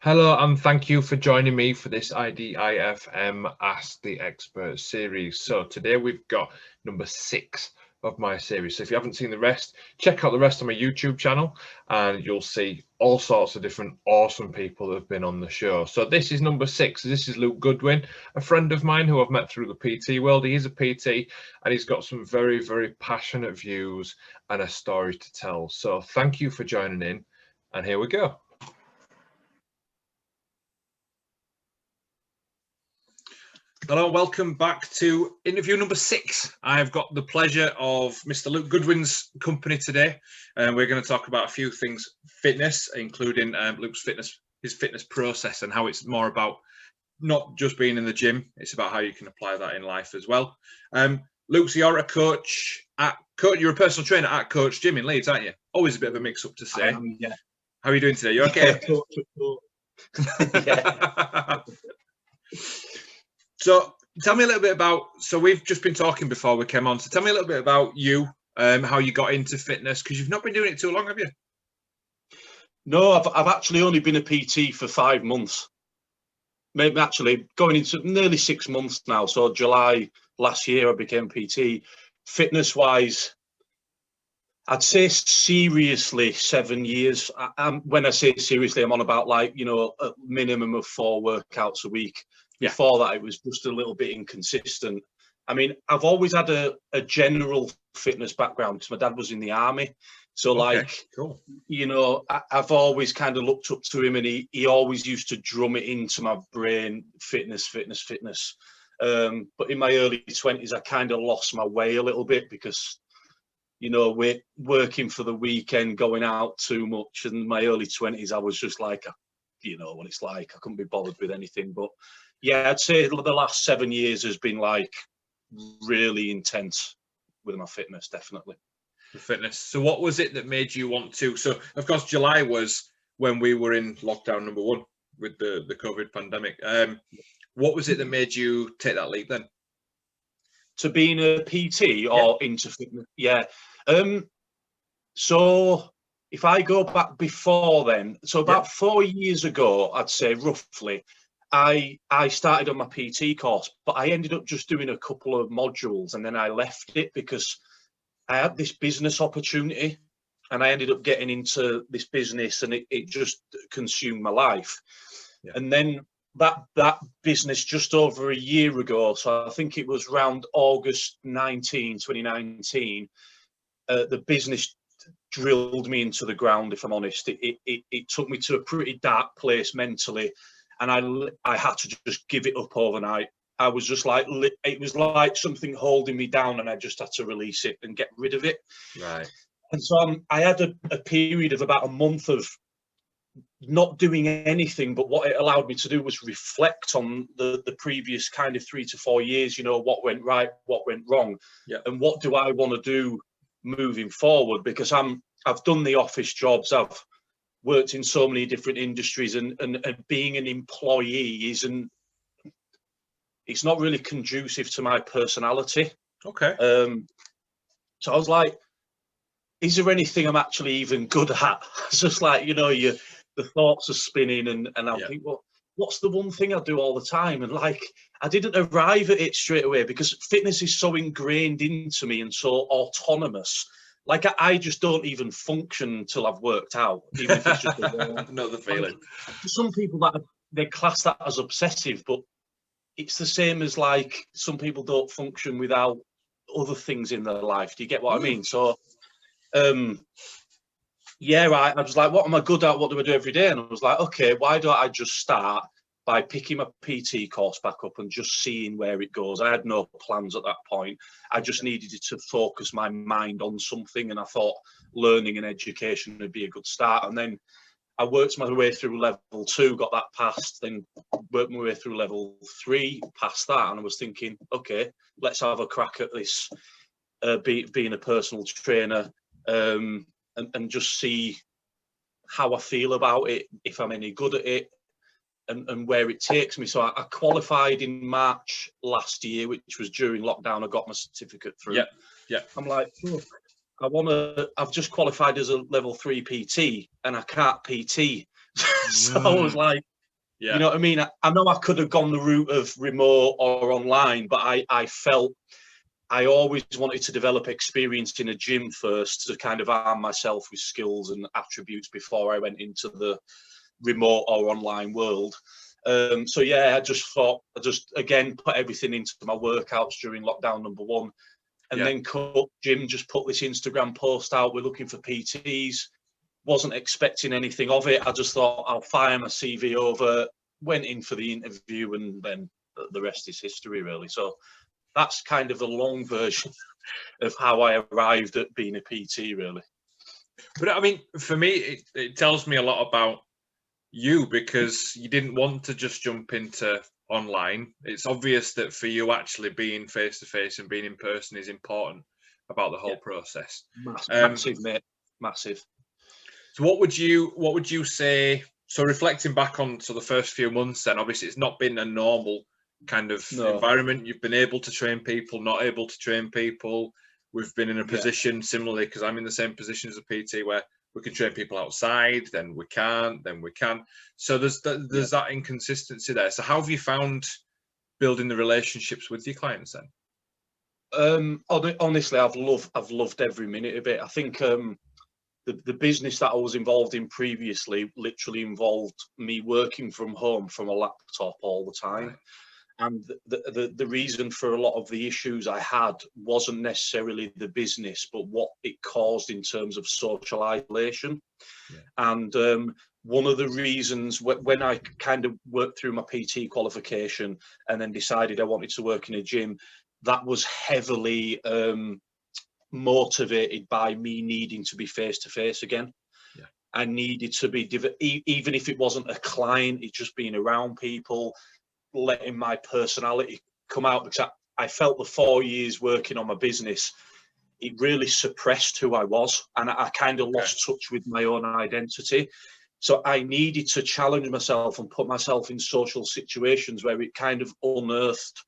Hello, and thank you for joining me for this IDIFM Ask the Expert series. So today we've got number 6 of my series. So if you haven't seen the rest, check out the rest of my YouTube channel and you'll see all sorts of different awesome people that have been on the show. So this is number 6. This is Luke Goodwin, a friend of mine who I've met through the PT world. He's a PT and he's got some very, very passionate views and a story to tell. So thank you for joining in, and here we go. Hello, welcome back to interview number 6. I've got the pleasure of Mr. Luke Goodwin's company today, and we're going to talk about a few things fitness, including Luke's fitness, his fitness process, and how it's more about not just being in the gym, it's about how you can apply that in life as well. Luke, so you're a coach you're a personal trainer at Coach Gym in Leeds, aren't you? Always a bit of a mix up to say. Yeah. How are you doing today? You okay? Yeah. So tell me a little bit about, so we've just been talking before we came on, so tell me a little bit about you, how you got into fitness, because you've not been doing it too long, have you? No, I've actually only been a PT for 5 months. Maybe actually going into nearly 6 months now. So July last year I became PT. Fitness wise, I'd say seriously 7 years. When I say seriously, I'm on about like, a minimum of 4 workouts a week. Before that, it was just a little bit inconsistent. I mean, I've always had a general fitness background because my dad was in the army. So cool. I've always kind of looked up to him, and he always used to drum it into my brain, fitness. But in my early 20s, I kind of lost my way a little bit because, we're working for the weekend, going out too much. And in my early 20s, I was just like, what it's like. I couldn't be bothered with anything. But yeah, I'd say the last 7 years has been like really intense with my fitness, definitely. The fitness. So what was it that made you want to? So of course, July was when we were in lockdown number 1 with the COVID pandemic. What was it that made you take that leap then? To being a PT or into fitness? Yeah. So if I go back before then, so about 4 years ago, I'd say roughly, I started on my PT course, but I ended up just doing a couple of modules and then I left it because I had this business opportunity and I ended up getting into this business and it just consumed my life. Yeah. And then that business just over a year ago, so I think it was around August 2019, the business drilled me into the ground, if I'm honest. It took me to a pretty dark place mentally. And I had to just give it up overnight. I was just like, it was like something holding me down and I just had to release it and get rid of it. Right. And so I had a period of about a month of not doing anything, but what it allowed me to do was reflect on the previous kind of 3 to 4 years, what went right, what went wrong, and what do I want to do moving forward? Because I've done the office jobs, I've worked in so many different industries, and being an employee it's not really conducive to my personality. Okay. So I was like, is there anything I'm actually even good at? It's just like, the thoughts are spinning and I think, well, what's the one thing I do all the time? And like, I didn't arrive at it straight away because fitness is so ingrained into me and so autonomous. Like I just don't even function until I've worked out, even if it's just another feeling. For some people they class that as obsessive, but it's the same as like some people don't function without other things in their life. Do you get what I mean? So, I was like, what am I good at? What do I do every day? And I was like, okay, why don't I just start by picking my PT course back up and just seeing where it goes? I had no plans at that point. I just needed to focus my mind on something. And I thought learning and education would be a good start. And then I worked my way through level 2, got that passed, then worked my way through level 3, passed that. And I was thinking, okay, let's have a crack at this, being a personal trainer, and just see how I feel about it, if I'm any good at it, and where it takes me. So I qualified in March last year, which was during lockdown. I got my certificate through. Yeah. I'm like, I've just qualified as a level 3 PT and I can't PT. So I was like, Yeah. You know what I mean? I know I could have gone the route of remote or online, but I felt I always wanted to develop experience in a gym first to kind of arm myself with skills and attributes before I went into the remote or online world. So yeah, I just thought I just again put everything into my workouts during lockdown number 1, and then Jim just put this Instagram post out. We're looking for PTs. Wasn't expecting anything of it. I just thought I'll fire my CV over. Went in for the interview, and then the rest is history, really. So that's kind of the long version of how I arrived at being a PT, really. But I mean, for me, it tells me a lot about you, because you didn't want to just jump into online. It's obvious that for you, actually being face to face and being in person is important about the whole process. Massive, mate. Massive. So what would you say? So reflecting back on the first few months, then obviously it's not been a normal kind of environment. You've been able to train people, not able to train people. We've been in a position similarly, because I'm in the same position as a PT, where we can train people outside, then we can't, then we can. So there's that inconsistency there. So how have you found building the relationships with your clients then? Honestly, I've loved every minute of it. I think the business that I was involved in previously literally involved me working from home from a laptop all the time. Right. And the reason for a lot of the issues I had wasn't necessarily the business, but what it caused in terms of social isolation. Yeah. And one of the reasons when I kind of worked through my PT qualification and then decided I wanted to work in a gym, that was heavily motivated by me needing to be face to face again. Yeah. I needed to be, even if it wasn't a client, it's just being around people, letting my personality come out, because I felt the 4 years working on my business, it really suppressed who I was, and I kind of lost touch with my own identity. So I needed to challenge myself and put myself in social situations where it kind of unearthed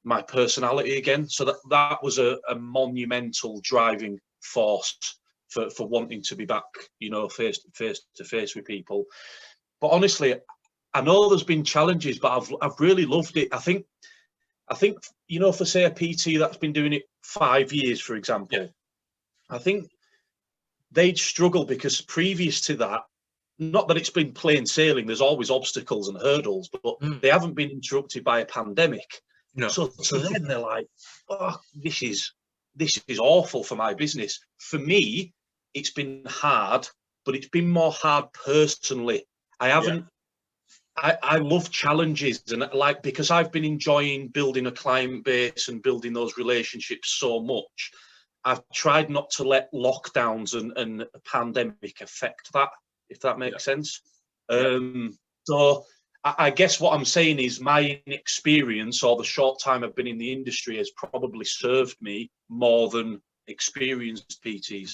my personality again. So that was a monumental driving force for wanting to be back, you know, face to face with people. But honestly, I know there's been challenges, but I've really loved it. I think you know, for say a PT that's been doing it 5 years, for example, I think they'd struggle, because previous to that, not that it's been plain sailing, there's always obstacles and hurdles, but they haven't been interrupted by a pandemic. No. So to them, they're like, oh, this is awful for my business. For me, it's been hard, but it's been more hard personally. I haven't. I love challenges, and because I've been enjoying building a client base and building those relationships so much, I've tried not to let lockdowns and a pandemic affect that, if that makes sense. So I guess what I'm saying is my inexperience, or the short time I've been in the industry, has probably served me more than experienced PTs.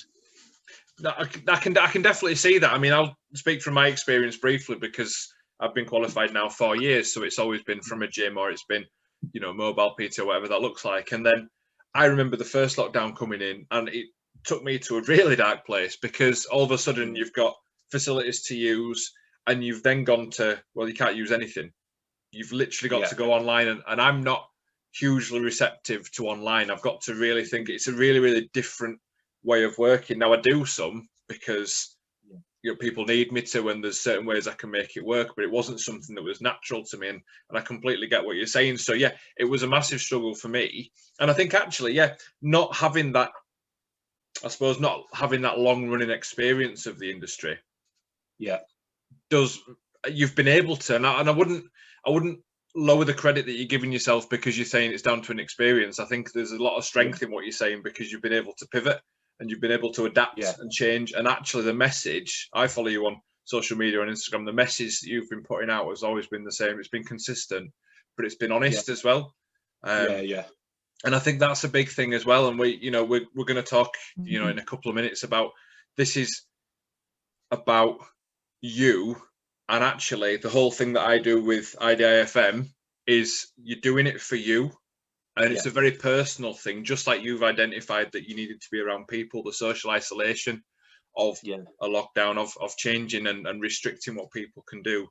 I can definitely see that. I mean, I'll speak from my experience briefly, because I've been qualified now 4 years, so it's always been from a gym, or it's been, you know, mobile PT or whatever that looks like. And then I remember the first lockdown coming in, and it took me to a really dark place, because all of a sudden you've got facilities to use, and you've then gone to, well, you can't use anything. You've literally got to go online, and I'm not hugely receptive to online. I've got to really think it's a really, really different way of working. Now, I do some because you know, people need me to, and there's certain ways I can make it work, but it wasn't something that was natural to me, and I completely get what you're saying. So yeah, it was a massive struggle for me. And I think actually, not having that, I suppose, not having that long running experience of the industry, you've been able to, and I wouldn't lower the credit that you're giving yourself because you're saying it's down to an experience. I think there's a lot of strength in what you're saying, because you've been able to pivot and you've been able to adapt and change. And actually the message, I follow you on social media, on Instagram, the message that you've been putting out has always been the same. It's been consistent, but it's been honest as well. And I think that's a big thing as well. And we're going to talk, in a couple of minutes about, this is about you. And actually the whole thing that I do with IDIFM is you're doing it for you. And it's a very personal thing, just like you've identified that you needed to be around people, the social isolation of a lockdown, of changing and restricting what people can do.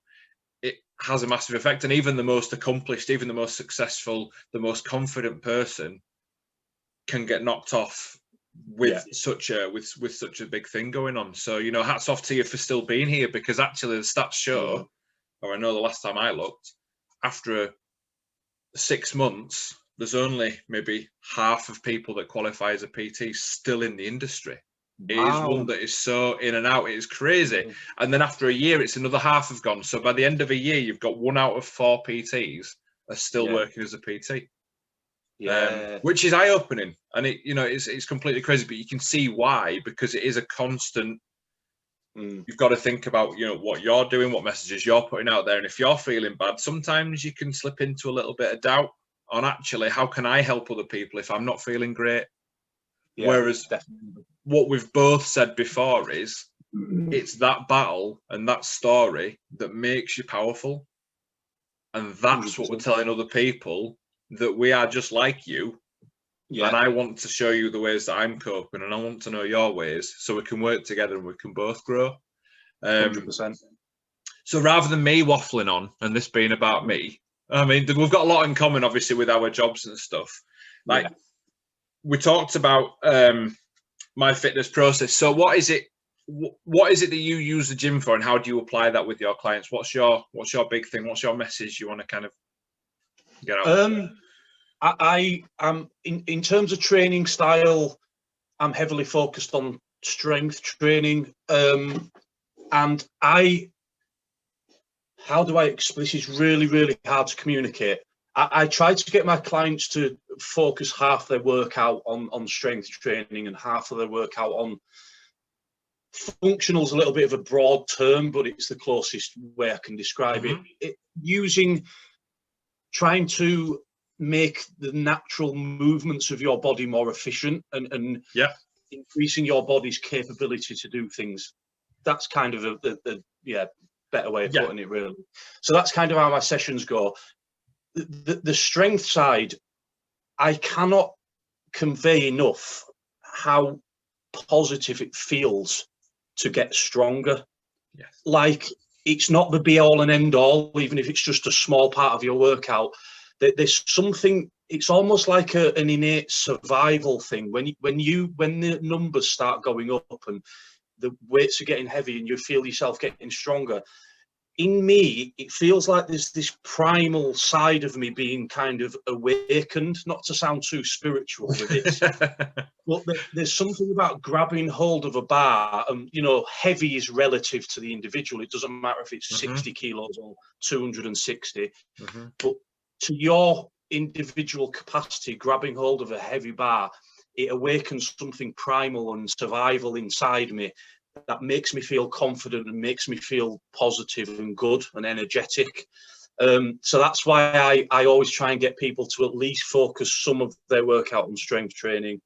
it has a massive effect. And even the most accomplished, even the most successful, the most confident person can get knocked off with such a big thing going on. So, you know, hats off to you for still being here, because actually the stats show, or I know the last time I looked, after 6 months, there's only maybe half of people that qualify as a PT still in the industry. It is one that is so in and out. It is crazy. And then after a year, it's another half have gone. So by the end of a year, you've got 1 out of 4 PTs are still working as a PT. Which is eye-opening, and it's completely crazy. But you can see why, because it is a constant. You've got to think about what you're doing, what messages you're putting out there, and if you're feeling bad, sometimes you can slip into a little bit of doubt on actually how can I help other people if I'm not feeling great. Whereas what we've both said before is it's that battle and that story that makes you powerful, and that's 100%. What we're telling other people, that we are just like you. And I want to show you the ways that I'm coping, and I want to know your ways, so we can work together and we can both grow. 100%. So rather than me waffling on and this being about me, I mean, we've got a lot in common, obviously, with our jobs and stuff. Like we talked about my fitness process. So what is it that you use the gym for, and how do you apply that with your clients? What's your big thing? What's your message you want to kind of get out? I am in terms of training style, I'm heavily focused on strength training. And how do I explain? This is really, really hard to communicate. I try to get my clients to focus half their workout on strength training and half of their workout on functional. Is a little bit of a broad term, but it's the closest way I can describe it. Trying to make the natural movements of your body more efficient and increasing your body's capability to do things. That's kind of a better way of putting it, really. So that's kind of how my sessions go. The strength side, I cannot convey enough how positive it feels to get stronger. Like, it's not the be all and end all, even if it's just a small part of your workout. There's something, it's almost like an innate survival thing. When the numbers start going up and the weights are getting heavy and you feel yourself getting stronger, in me, it feels like there's this primal side of me being kind of awakened, not to sound too spiritual with it, but there's something about grabbing hold of a bar, and, heavy is relative to the individual. It doesn't matter if it's 60 kilos or 260, but to your individual capacity, grabbing hold of a heavy bar, it awakens something primal and survival inside me that makes me feel confident and makes me feel positive and good and energetic. So that's why I always try and get people to at least focus some of their workout on strength training.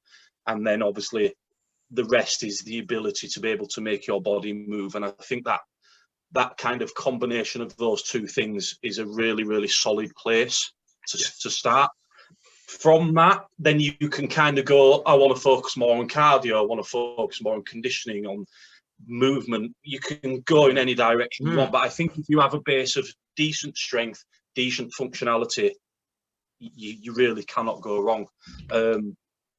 And then obviously the rest is the ability to be able to make your body move. And I think that kind of combination of those two things is a really, really solid place to start. From that, then you can kind of go, I want to focus more on cardio, I want to focus more on conditioning, on movement. You can go in any direction you want, but I think if you have a base of decent strength, decent functionality, you really cannot go wrong.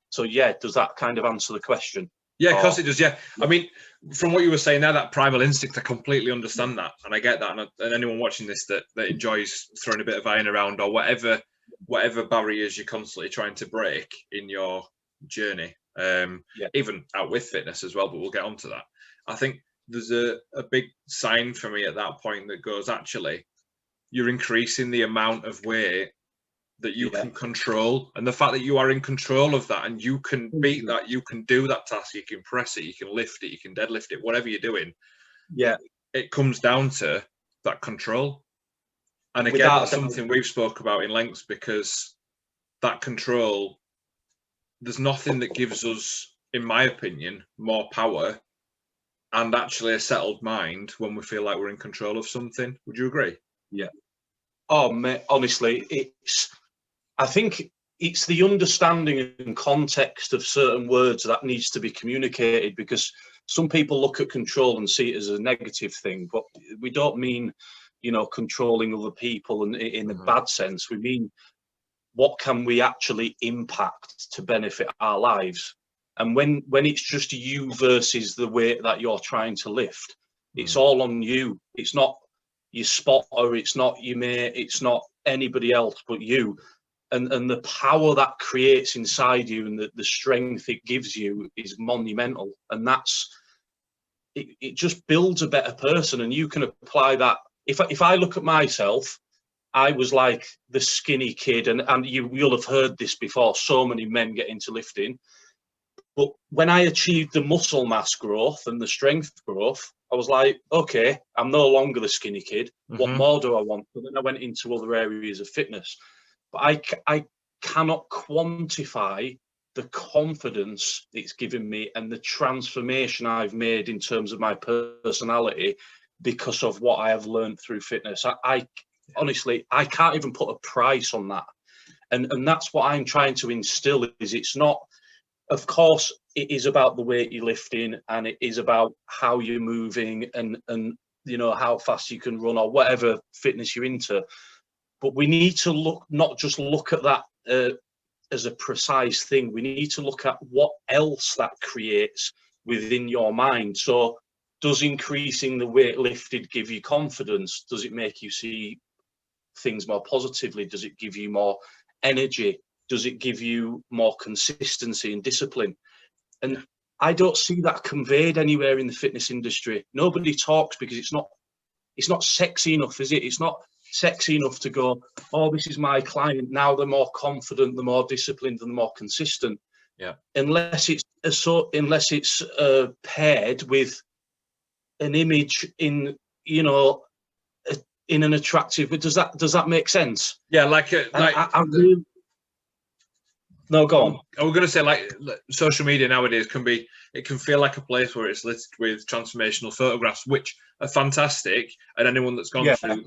So yeah, does that kind of answer the question? Yeah, of course it does. Yeah, I mean, from what you were saying there, that primal instinct, I completely understand that, and I get that. And anyone watching this that enjoys throwing a bit of iron around, or whatever barriers you're constantly trying to break in your journey, even out with fitness as well, but we'll get onto that. I think there's a big sign for me at that point that goes, actually, you're increasing the amount of weight that you can control, and the fact that you are in control of that and you can beat that, you can do that task, you can press it, you can lift it, you can deadlift it, whatever you're doing. It comes down to that control. And again, that's something we've spoke about in lengths, because that control, there's nothing that gives us, in my opinion, more power and actually a settled mind when we feel like we're in control of something. Would you agree? Yeah. Oh, mate, honestly, I think it's the understanding and context of certain words that needs to be communicated, because some people look at control and see it as a negative thing, but we don't mean, you know, controlling other people and in a bad sense. We mean, what can we actually impact to benefit our lives? And when it's just you versus the weight that you're trying to lift, it's all on you. It's not your spotter, it's not your mate, it's not anybody else but you. And the power that creates inside you and the strength it gives you is monumental. And that's it just builds a better person. And you can apply that. If I look at myself, I was like the skinny kid, and you'll have heard this before, so many men get into lifting. But when I achieved the muscle mass growth and the strength growth, I was like, okay, I'm no longer the skinny kid. What more do I want? But then I went into other areas of fitness. But I cannot quantify the confidence it's given me and the transformation I've made in terms of my personality because of what I have learned through fitness. I honestly, I can't even put a price on that. And that's what I'm trying to instill, is it's not, of course, it is about the weight you're lifting, and it is about how you're moving and you know, how fast you can run or whatever fitness you're into. But we need to look, not just look at that as a precise thing. We need to look at what else that creates within your mind. So does increasing the weight lifted give you confidence? Does it make you see things more positively? Does it give you more energy? Does it give you more consistency and discipline? And I don't see that conveyed anywhere in the fitness industry. Nobody talks because it's not sexy enough, is it? It's not sexy enough to go, oh, this is my client. Now they're more confident, they're more disciplined, and they're more consistent. Yeah. Unless it's paired with an image in, you know, in an attractive. But does that make sense? Yeah, like I really. No, go on. I was going to say, like, social media nowadays it can feel like a place where it's littered with transformational photographs, which are fantastic, and anyone that's gone through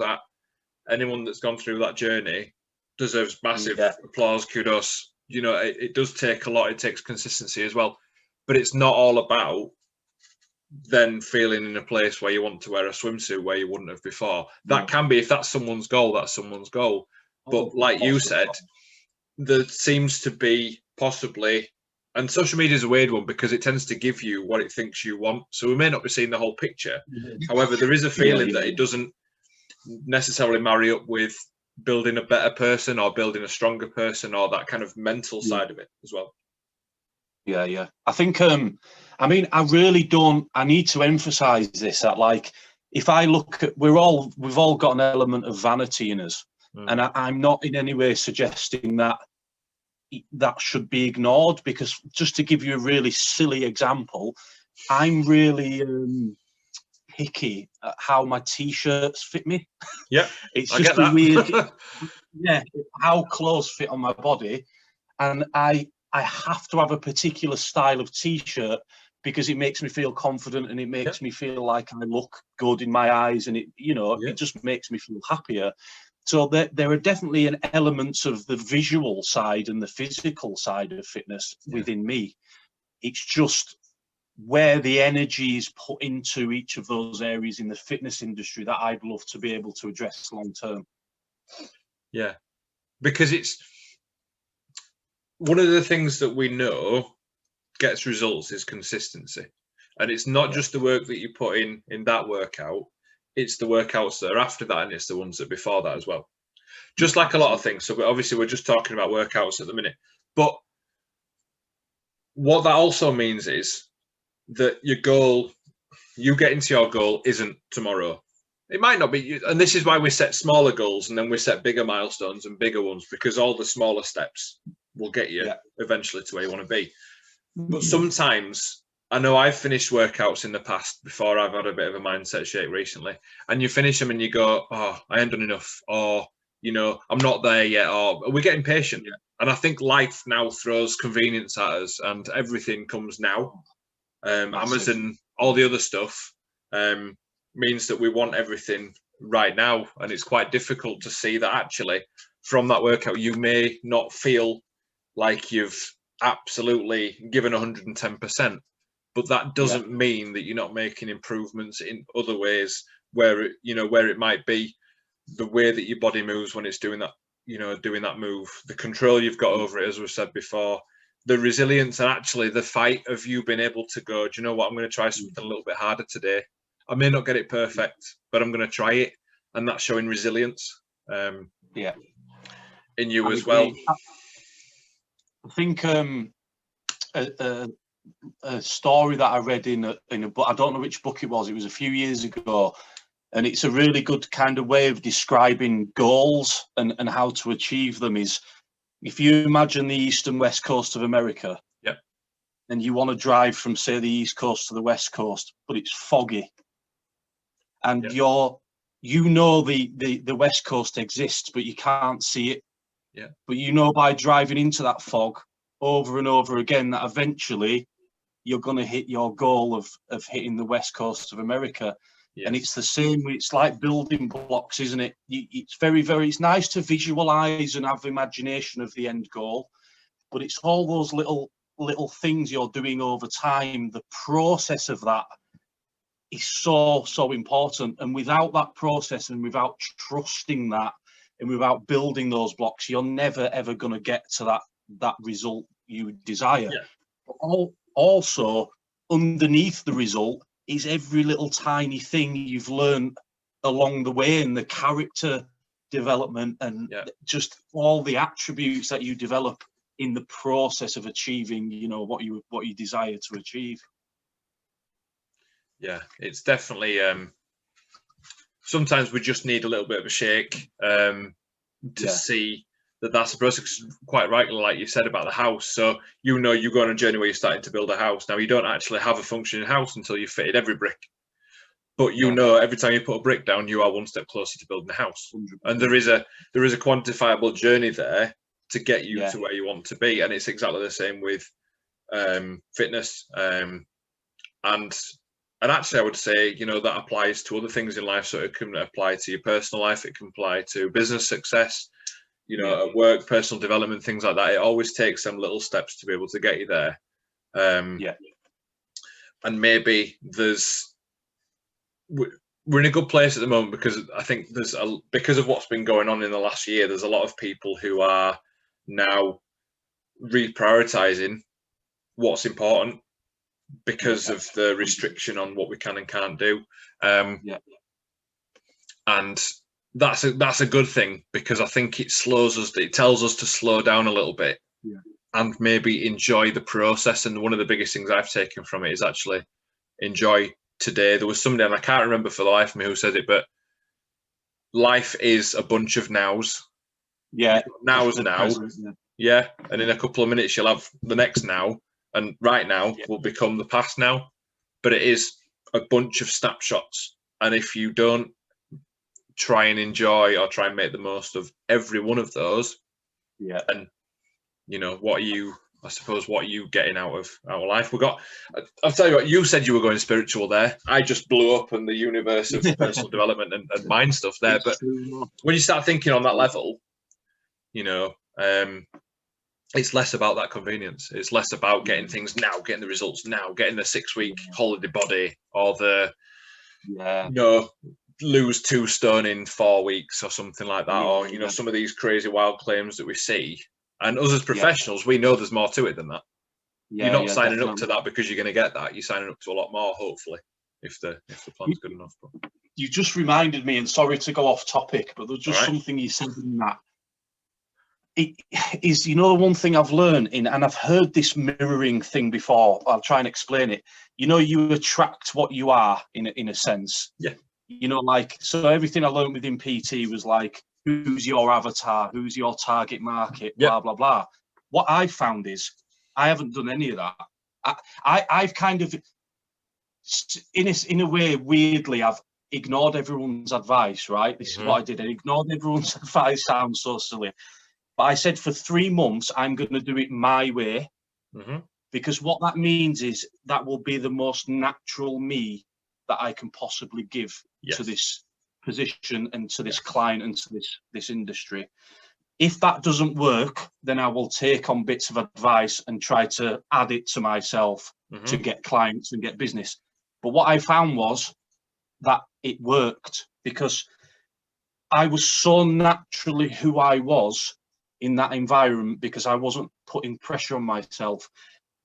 that journey deserves massive applause, kudos. You know, it does take a lot. It takes consistency as well, but it's not all about then feeling in a place where you want to wear a swimsuit where you wouldn't have before. That can be, if that's someone's goal, that's someone's goal. But like you said, there seems to be possibly, and social media is a weird one because it tends to give you what it thinks you want. So we may not be seeing the whole picture. However, there is a feeling that it doesn't necessarily marry up with building a better person or building a stronger person or that kind of mental side of it as well. Yeah. I think, I mean, I need to emphasize this, that like, if I look at, we've all got an element of vanity in us. And I'm not in any way suggesting that should be ignored, because just to give you a really silly example, I'm really picky at how my t-shirts fit me. Yeah, it's just a weird, how clothes fit on my body, and I have to have a particular style of t-shirt because it makes me feel confident and it makes me feel like I look good in my eyes, and it just makes me feel happier. So there are definitely an elements of the visual side and the physical side of fitness within me. It's just where the energy is put into each of those areas in the fitness industry that I'd love to be able to address long term. Yeah, because it's one of the things that we know gets results is consistency, and it's not just the work that you put in that workout. It's the workouts that are after that, and it's the ones that are before that as well. Just like a lot of things. So obviously we're just talking about workouts at the minute. But what that also means is that your goal, you getting to your goal, isn't tomorrow. It might not be. And this is why we set smaller goals and then we set bigger milestones and bigger ones, because all the smaller steps will get you eventually to where you want to be. But sometimes, I know I've finished workouts in the past before I've had a bit of a mindset shake recently, and you finish them and you go, oh, I ain't done enough, or, you know, I'm not there yet, or we're getting patient. And I think life now throws convenience at us and everything comes now. Amazon, all the other stuff means that we want everything right now. And it's quite difficult to see that actually from that workout, you may not feel like you've absolutely given 110%. But that doesn't mean that you're not making improvements in other ways where it might be the way that your body moves when it's doing that, doing that move, the control you've got over it, as we've said before, the resilience, and actually the fight of you being able to go, do you know what, I'm going to try something a little bit harder today. I may not get it perfect, but I'm going to try it. And that's showing resilience in you as well. I think a story that I read in a book, I don't know which book it was a few years ago, and it's a really good kind of way of describing goals and how to achieve them, is if you imagine the east and west coast of America, and you want to drive from, say, the east coast to the west coast, but it's foggy, and the west coast exists, but you can't see it. But by driving into that fog over and over again, that eventually you're going to hit your goal of hitting the west coast of America. And it's the same. It's like building blocks, isn't it? It's very, very, it's nice to visualize and have imagination of the end goal, but it's all those little things you're doing over time. The process of that is so important. And without that process, and without trusting that, and without building those blocks, you're never ever going to get to that result you desire. But also underneath the result is every little tiny thing you've learned along the way, and the character development, and just all the attributes that you develop in the process of achieving, what you desire to achieve. Yeah, it's definitely sometimes we just need a little bit of a shake to see that that's a process. Quite rightly, like you said about the house. So you go on a journey where you're starting to build a house. Now you don't actually have a functioning house until you've fitted every brick. But every time you put a brick down, you are one step closer to building a house. 100%. And there is a quantifiable journey there to get you to where you want to be. And it's exactly the same with fitness. And actually, I would say, that applies to other things in life. So it can apply to your personal life. It can apply to business success, at work, personal development, things like that. It always takes some little steps to be able to get you there. And maybe we're in a good place at the moment, because I think because of what's been going on in the last year, there's a lot of people who are now reprioritizing what's important, because of the restriction on what we can and can't do. And that's a good thing, because I think it tells us to slow down a little bit and maybe enjoy the process. And one of the biggest things I've taken from it is actually enjoy today. There was somebody, and I can't remember for the life of me who said it, but life is a bunch of nows. Now's now. And in a couple of minutes you'll have the next now. And right now will become the past now, but it is a bunch of snapshots. And if you don't try and enjoy or try and make the most of every one of those, and what are you getting out of life? I'll tell you what, you said you were going spiritual there. I just blew up in the universe of personal development and mind stuff there. But when you start thinking on that level, it's less about that convenience. It's less about getting things now, getting the results now, getting the 6-week holiday body, or lose 2 stone in 4 weeks or something like that, or some of these crazy wild claims that we see. And us as professionals, we know there's more to it than that. You're not signing up to that because you're going to get that. You're signing up to a lot more, hopefully, if the plan's good enough. But you just reminded me, and sorry to go off topic, but there's just something you said in that. It is, the one thing I've learned and I've heard this mirroring thing before. I'll try and explain it. You attract what you are in a sense. So everything I learned within PT was like, who's your avatar? Who's your target market? Blah, blah, blah. What I found is I haven't done any of that. I've kind of, in a way, weirdly, I've ignored everyone's advice, right? This is what I did. I ignored everyone's advice. Sounds so silly. But I said for 3 months, I'm going to do it my way, because what that means is that will be the most natural me that I can possibly give to this position and to this client and to this industry. If that doesn't work, then I will take on bits of advice and try to add it to myself to get clients and get business. But what I found was that it worked, because I was so naturally who I was in that environment, because I wasn't putting pressure on myself,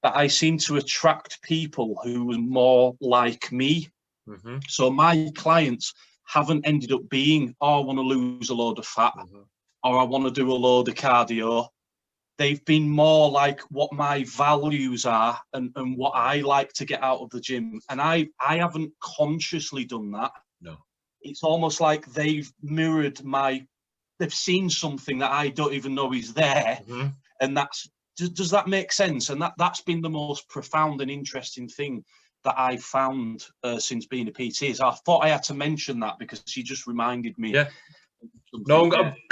that I seemed to attract people who were more like me. Mm-hmm. So my clients haven't ended up being, oh, I want to lose a load of fat, or I want to do a load of cardio. They've been more like what my values are and what I like to get out of the gym. And I haven't consciously done that. No. It's almost like they've mirrored they've seen something that I don't even know is there. Mm-hmm. And does that make sense? And that's been the most profound and interesting thing that I've found since being a PT. Is I thought I had to mention that because she just reminded me. Yeah. No,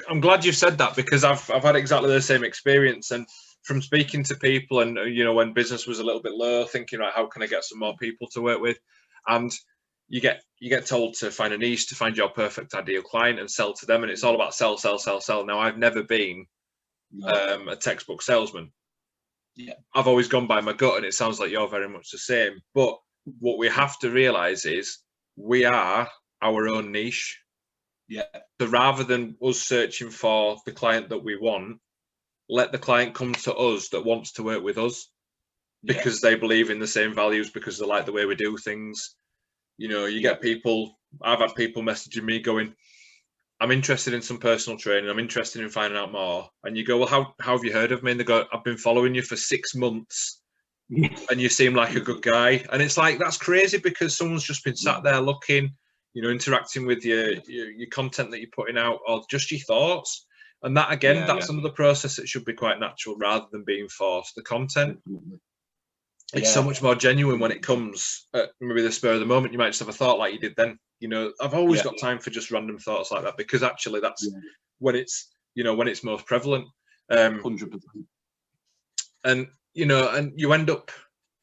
I'm glad you said that, because I've had exactly the same experience. And from speaking to people, and when business was a little bit low, thinking, right, how can I get some more people to work with? And you get told to find a niche, to find your perfect ideal client and sell to them, and it's all about sell, sell, sell, sell. Now, I've never been a textbook salesman. Yeah, I've always gone by my gut, and it sounds like you're very much the same. But what we have to realize is we are our own niche. Yeah. So rather than us searching for the client that we want, let the client come to us that wants to work with us, because they believe in the same values, because they like the way we do things. You get people, I've had people messaging me going, I'm interested in some personal training, I'm interested in finding out more. And you go, well, how have you heard of me? And they go, I've been following you for 6 months and you seem like a good guy. And it's like, that's crazy, because someone's just been sat there looking, interacting with your content that you're putting out, or just your thoughts. And that, again, that's another process that should be quite natural rather than being forced. The content, it's so much more genuine when it comes at maybe the spur of the moment. You might just have a thought like you did then. I've always got time for just random thoughts like that, because actually that's when it's, when it's most prevalent. 100%. And, and you end up,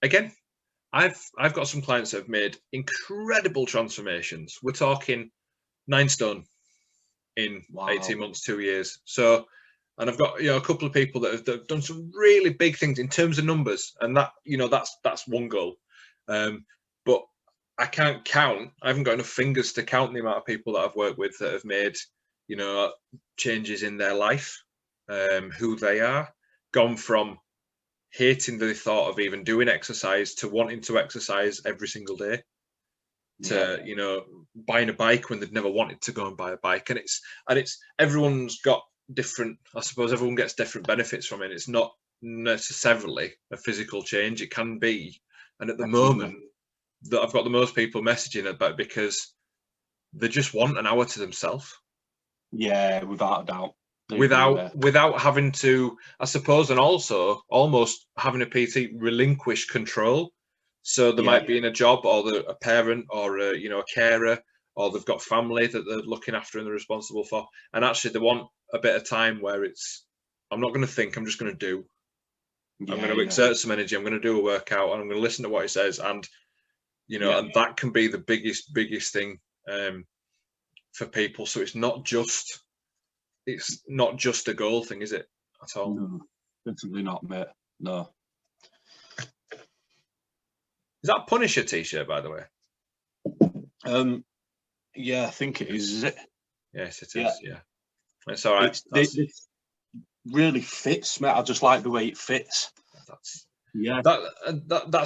again, I've got some clients that have made incredible transformations. We're talking 9 stone in 18 months, 2 years. So, and I've got a couple of people that have done some really big things in terms of numbers, and that that's one goal. But I can't count. I haven't got enough fingers to count the amount of people that I've worked with that have made changes in their life, who they are, gone from hating the thought of even doing exercise to wanting to exercise every single day, to buying a bike when they'd never wanted to go and buy a bike. And it's everyone's got different, I suppose everyone gets different benefits from it. It's not necessarily a physical change, it can be. And at the moment that I've got the most people messaging about, because they just want an hour to themselves. Yeah, without a doubt. Without having to, I suppose, and also almost having a PT relinquish control. So they might be in a job, or they're a parent, or a carer, or they've got family that they're looking after and they're responsible for. And actually they want a bit of time where it's, I'm not going to think, I'm just going to do. I'm going to exert some energy, I'm going to do a workout, and I'm going to listen to what he says. And, and that can be the biggest thing for people. So it's not just a goal thing, is it, at all? No, definitely not, mate. No. Is that Punisher t-shirt, by the way? Yeah, I think it is it? Yes, it is. Yeah. It's all right. It really fits, mate. I just like the way it fits. That's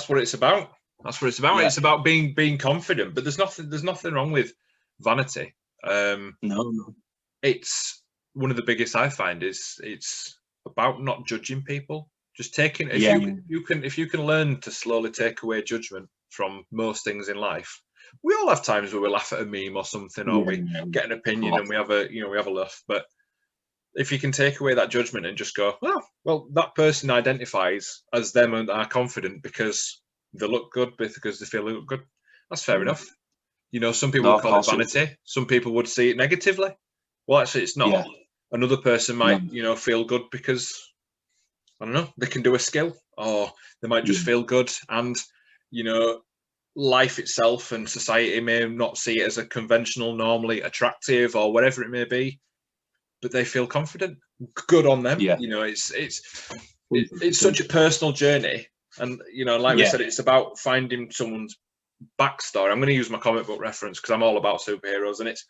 what it's about. That's what it's about. Yeah. It's about being confident. But there's nothing wrong with vanity. No. It's one of the biggest I find is it's about not judging people. Just taking if you can learn to slowly take away judgment from most things in life. We all have times where we laugh at a meme or something, or we get an opinion and we have a laugh. But if you can take away that judgment and just go, well, that person identifies as them and are confident because they look good, because they feel they look good. That's fair enough. Some people would call it vanity. Some people would see it negatively. Well, actually, it's not. Yeah. Another person might, feel good because, I don't know, they can do a skill, or they might just feel good. And, life itself and society may not see it as a conventional, normally attractive, or whatever it may be, but they feel confident. Good on them. Yeah. It's such a personal journey. And, like we said, it's about finding someone's backstory. I'm going to use my comic book reference because I'm all about superheroes, and it's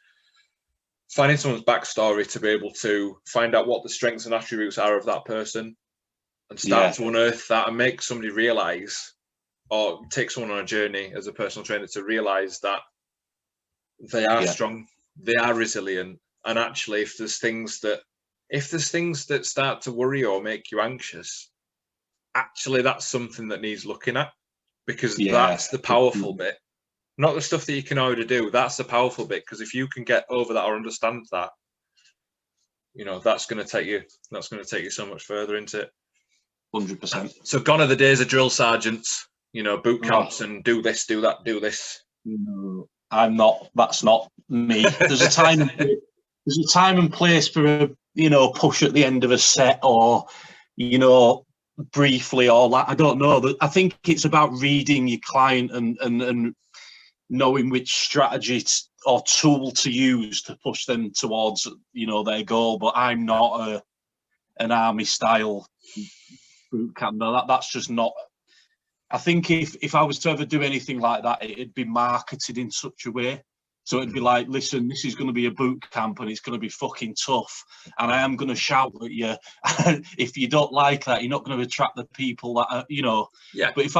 finding someone's backstory to be able to find out what the strengths and attributes are of that person and start to unearth that and make somebody realize, or take someone on a journey as a personal trainer to realize that they are strong, they are resilient. And actually, if there's things that start to worry or make you anxious, actually that's something that needs looking at, because that's the powerful bit. Not the stuff that you can already do. That's the powerful bit, because if you can get over that or understand that, you know, that's going to take you so much further into it. 100%. So gone are the days of drill sergeants, you know, boot camps and do this, do that, do this. No, I'm not. That's not me. There's a time and place for a, you know, push at the end of a set, or, you know, briefly, or like, I don't know. I think it's about reading your client and knowing which strategy or tool to use to push them towards, you know, their goal. But I'm not an army style boot camp. No, that's just not. I think if I was to ever do anything like that, it'd be marketed in such a way. So it'd be like, listen, this is going to be a boot camp and it's going to be fucking tough. And I am going to shout at you. If you don't like that, you're not going to attract the people that are, you know. Yeah. But if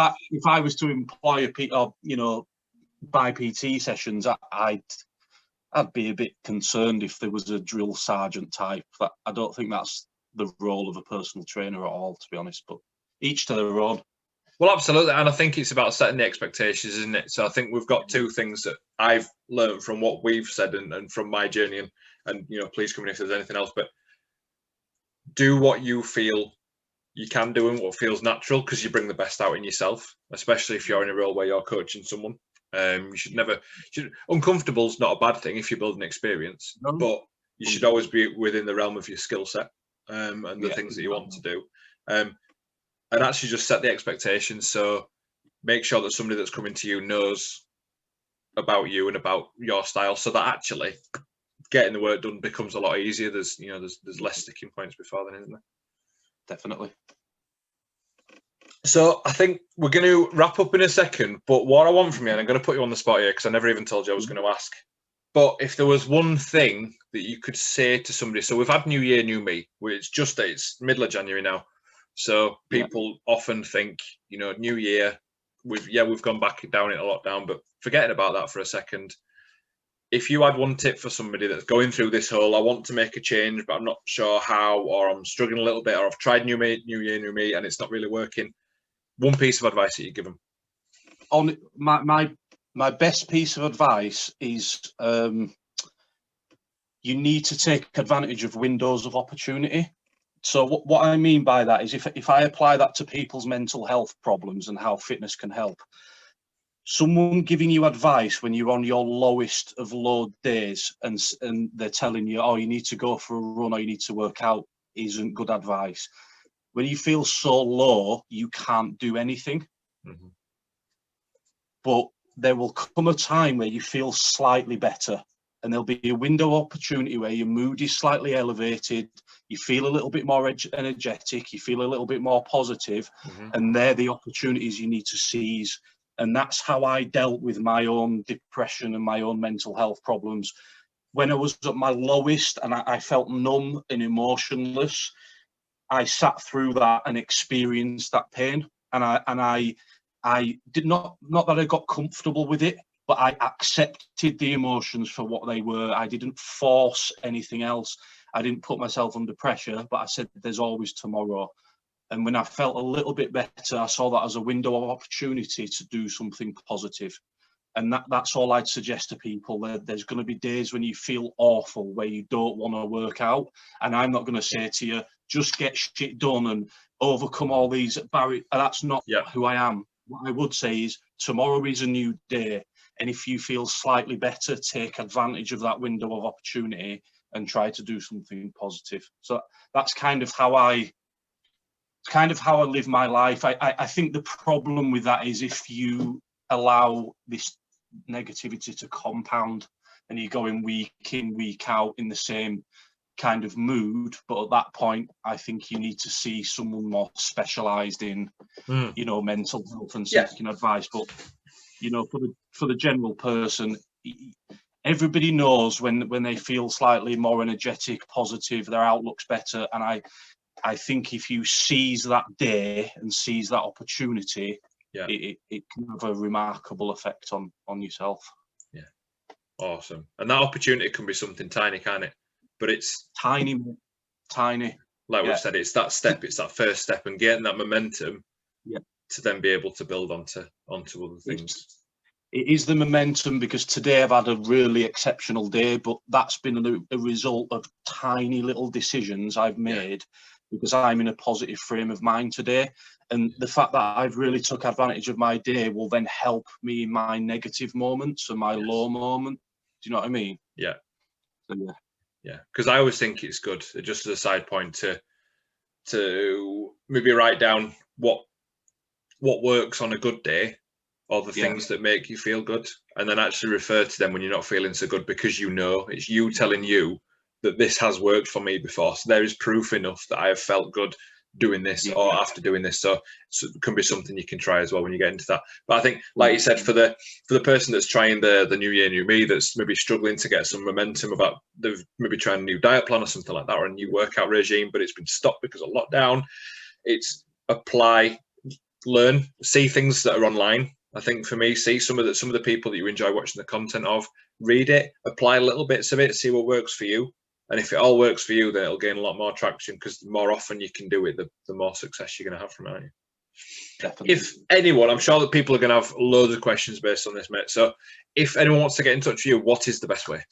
I was to employ or, you know, buy PT sessions, I'd be a bit concerned if there was a drill sergeant type. I don't think that's the role of a personal trainer at all, to be honest. But each to their own. Well, absolutely, and I think it's about setting the expectations, isn't it? So I think we've got two things that I've learned from what we've said and from my journey, and you know, please come in if there's anything else. But do what you feel you can do and what feels natural, because you bring the best out in yourself, especially if you're in a role where you're coaching someone. You should never. Uncomfortable is not a bad thing if you're building experience, but you should always be within the realm of your skill set and the things that you want to do. And actually just set the expectations. So make sure that somebody that's coming to you knows about you and about your style, so that actually getting the work done becomes a lot easier. There's less sticking points before then, isn't there? Definitely. So I think we're going to wrap up in a second, but what I want from you, and I'm going to put you on the spot here because I never even told you I was going to ask, but if there was one thing that you could say to somebody, so we've had New Year, New Me, it's middle of January now. So people often think, you know, New Year, we've gone back down in a lockdown, but forgetting about that for a second. If you had one tip for somebody that's going through this whole, I want to make a change, but I'm not sure how, or I'm struggling a little bit, or I've tried New Year, New Me, and it's not really working. One piece of advice that you give them. On my best piece of advice is you need to take advantage of windows of opportunity. So what I mean by that is if I apply that to people's mental health problems and how fitness can help, someone giving you advice when you're on your lowest of low days and they're telling you, oh, you need to go for a run or you need to work out, isn't good advice. When you feel so low, you can't do anything. Mm-hmm. But there will come a time where you feel slightly better. And there'll be a window of opportunity where your mood is slightly elevated, you feel a little bit more energetic, you feel a little bit more positive, and they're the opportunities you need to seize. And that's how I dealt with my own depression and my own mental health problems. When I was at my lowest and I felt numb and emotionless, I sat through that and experienced that pain. And I did not that I got comfortable with it, but I accepted the emotions for what they were. I didn't force anything else. I didn't put myself under pressure, but I said, there's always tomorrow. And when I felt a little bit better, I saw that as a window of opportunity to do something positive. And that's all I'd suggest to people. There's going to be days when you feel awful, where you don't want to work out. And I'm not going to say to you, just get shit done and overcome all these barriers. That's not who I am. What I would say is tomorrow is a new day. And if you feel slightly better, take advantage of that window of opportunity and try to do something positive. So that's kind of how I live my life. I think the problem with that is if you allow this negativity to compound and you're going week in, week out in the same kind of mood, but at that point I think you need to see someone more specialized in you know, mental health and seeking advice. But you know, for the general person, everybody knows when they feel slightly more energetic, positive, their outlook's better. And I think if you seize that day and seize that opportunity, yeah, it can have a remarkable effect on yourself. Yeah, awesome. And that opportunity can be something tiny, can't it? But it's Tiny. Like we've said, it's that step, it's that first step, and getting that momentum to then be able to build onto other things. It is the momentum, because today I've had a really exceptional day, but that's been a result of tiny little decisions I've made because I'm in a positive frame of mind today. And the fact that I've really took advantage of my day will then help me in my negative moments and my low moment. Do you know what I mean? Yeah. So, yeah, because I always think it's good, just as a side point, to maybe write down what works on a good day, or the things that make you feel good, and then actually refer to them when you're not feeling so good, because you know it's you telling you that this has worked for me before. So there is proof enough that I have felt good doing this or after doing this. So it can be something you can try as well when you get into that. But I think, like you said, for the person that's trying the new year, new me, that's maybe struggling to get some momentum about, they've maybe trying a new diet plan or something like that, or a new workout regime, but it's been stopped because of lockdown. It's apply, learn, see things that are online. I think for me, see some of the people that you enjoy watching the content of, read it, apply little bits of it, see what works for you. And if it all works for you, then it'll gain a lot more traction, because the more often you can do it, the more success you're going to have from it, aren't you? Definitely. If anyone, I'm sure that people are going to have loads of questions based on this, mate. So if anyone wants to get in touch with you, what is the best way?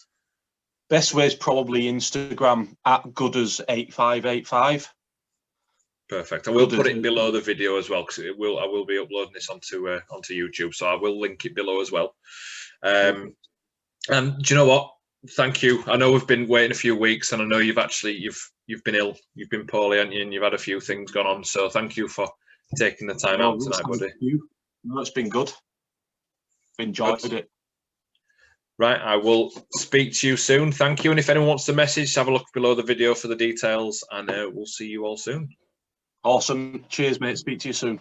Best way is probably Instagram at Gooders8585. Perfect. I will put it below the video as well, because I will be uploading this onto YouTube, so I will link it below as well. And do you know what? Thank you. I know we've been waiting a few weeks, and I know you've been ill, you've been poorly, haven't you? And you've had a few things gone on. So thank you for taking the time out tonight, buddy. No, it's been good. Enjoyed it. Right, I will speak to you soon. Thank you. And if anyone wants to message, have a look below the video for the details, and we'll see you all soon. Awesome. Cheers, mate. Speak to you soon.